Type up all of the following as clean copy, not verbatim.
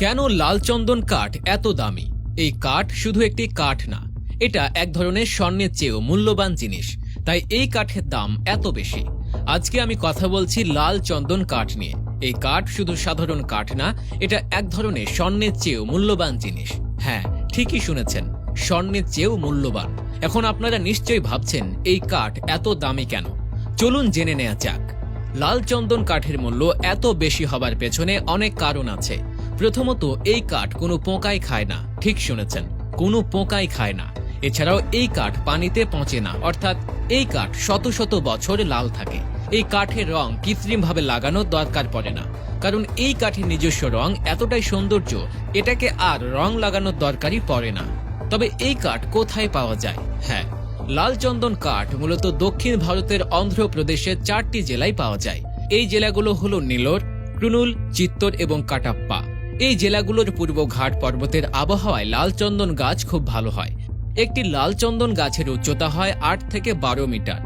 কেন লাল চন্দন কাঠ এত দামি? এই কাঠ শুধু একটি কাঠ না, এটা এক ধরনের স্বর্ণের চেয়েও মূল্যবান জিনিস। তাই এই কাঠের দাম এত বেশি। আজকে আমি কথা বলছি লাল চন্দন কাঠ নিয়ে। এই কাঠ শুধু সাধারণ কাঠ না, এটা এক ধরনের স্বর্ণের চেয়েও মূল্যবান জিনিস। হ্যাঁ, ঠিকই শুনেছেন, স্বর্ণের চেয়েও মূল্যবান। এখন আপনারা নিশ্চয়ই ভাবছেন এই কাঠ এত দামি কেন। চলুন জেনে নেওয়া যাক। লাল চন্দন কাঠের মূল্য এত বেশি হবার পেছনে অনেক কারণ আছে। প্রথমত, এই কাঠ কোনো পোকাই খায় না। ঠিক শুনেছেন, কোনো পোকাই খায় না। এছাড়াও এই কাঠ পানিতে পচে না, অর্থাৎ এই কাঠ শত শত বছর লাল থাকে। এই কাঠের রং কৃত্রিমভাবে লাগানোর দরকার পড়ে না, কারণ এই কাঠের নিজস্ব রং এতটাই সৌন্দর্য, এটাকে আর রং লাগানোর দরকারই পড়ে না। তবে এই কাঠ কোথায় পাওয়া যায়? হ্যাঁ, লাল চন্দন কাঠ মূলত দক্ষিণ ভারতের অন্ধ্রপ্রদেশের 4টি জেলায় পাওয়া যায়। এই জেলাগুলো হলো নেলোর, কুর্নুল, চিত্তর এবং কাটাপ্পা। এই জেলাগুলোর পূর্ব ঘাট পর্বতের আবহাওয়ায় লাল চন্দন গাছ খুব ভালো হয়। একটি লাল চন্দন গাছের উচ্চতা হয় 8 থেকে 12 মিটার।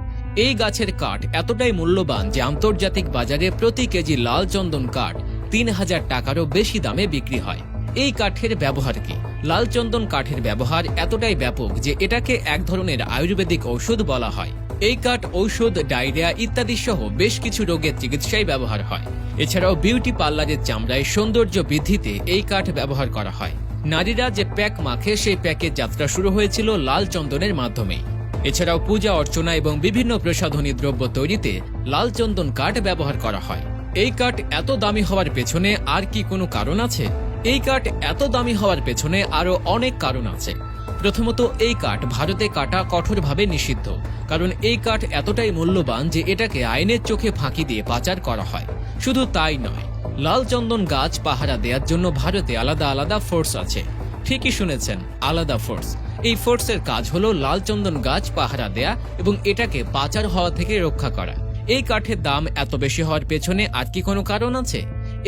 এই গাছের কাঠ এতটাই মূল্যবান যে আন্তর্জাতিক বাজারে প্রতি কেজি লাল চন্দন কাঠ 3000 টাকারও বেশি দামে বিক্রি হয়। এই কাঠের ব্যবহার কি? লাল চন্দন কাঠের ব্যবহার এতটাই ব্যাপক যে এটাকে এক ধরনের আয়ুর্বেদিক ঔষধ বলা হয়। এই কাঠ ঔষধ, ডায়রিয়া ইত্যাদি সহ বেশ কিছু রোগের চিকিৎসায় ব্যবহার হয়। এছাড়াও বিউটি পার্লারের চামড়ায় সৌন্দর্য বৃদ্ধিতে এই কাঠ ব্যবহার করা হয়। নারীরা যে প্যাক মাখে, সেই প্যাকের যাত্রা শুরু হয়েছিল লাল চন্দনের মাধ্যমেই। এছাড়াও পূজা অর্চনা এবং বিভিন্ন প্রসাধনী দ্রব্য তৈরিতে লাল চন্দন কাঠ ব্যবহার করা হয়। এই কাঠ এত দামি হওয়ার পেছনে আর কি কোনো কারণ আছে? এই কাঠ এত দামি হওয়ার পেছনে আরো অনেক কারণ আছে। প্রথমত, এই কাঠ ভারতে কাটা কঠোরভাবে নিষিদ্ধ, কারণ এই কাঠ এতটাই মূল্যবান যে এটাকে আইনের চোখে ফাঁকি দিয়ে পাচার করা হয়। শুধু তাই নয়, লাল চন্দন গাছ পাহারা দেওয়ার জন্য ভারতে আলাদা আলাদা ফোর্স আছে। ঠিকই শুনেছেন, আলাদা ফোর্স। এই ফোর্সের কাজ হলো লাল চন্দন গাছ পাহারা দেয়া এবং এটাকে পাচার হওয়া থেকে রক্ষা করা। এই কাঠের দাম এত বেশি হওয়ার পেছনে আর কি কোনো কারণ আছে?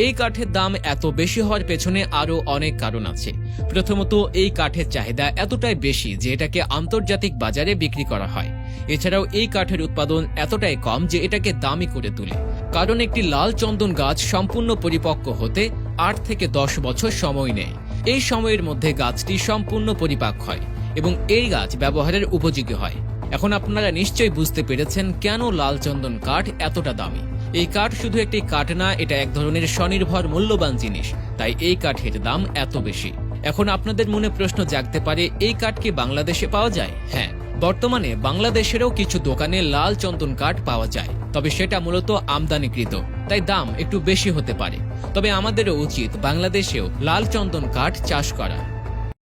এই কাঠের দাম এত বেশি হওয়ার পেছনে আরো অনেক কারণ আছে। প্রথমত, এই কাঠের চাহিদা এতটাই বেশি যে এটাকে আন্তর্জাতিক বাজারে বিক্রি করা হয়। এছাড়াও এই কাঠের উৎপাদন এতটাই কম যে এটাকে দামি করে তোলে, কারণ একটি লাল চন্দন গাছ সম্পূর্ণ পরিপক্ক হতে 8 থেকে 10 বছর সময় নেয়। এই সময়ের মধ্যে গাছটি সম্পূর্ণ পরিপাক হয় এবং এই গাছ ব্যবহারের উপযোগী হয়। এখন আপনারা নিশ্চয়ই বুঝতে পেরেছেন কেন লাল চন্দন কাঠ এতটা দামি। এই কাঠ শুধু একটি কাঠ না, এটা এক ধরনের স্বনির্ভর মূল্যবান জিনিস। তাই এই কাঠের দাম এত বেশি। এখন আপনাদের মনে প্রশ্ন জাগতে পারে, এই কাঠ কি বাংলাদেশে পাওয়া যায়? হ্যাঁ, বর্তমানে বাংলাদেশেরও কিছু দোকানে লাল চন্দন কাঠ পাওয়া যায়, তবে সেটা মূলত আমদানিকৃত, তাই দাম একটু বেশি হতে পারে। তবে আমাদেরও উচিত বাংলাদেশেও লাল চন্দন কাঠ চাষ করা।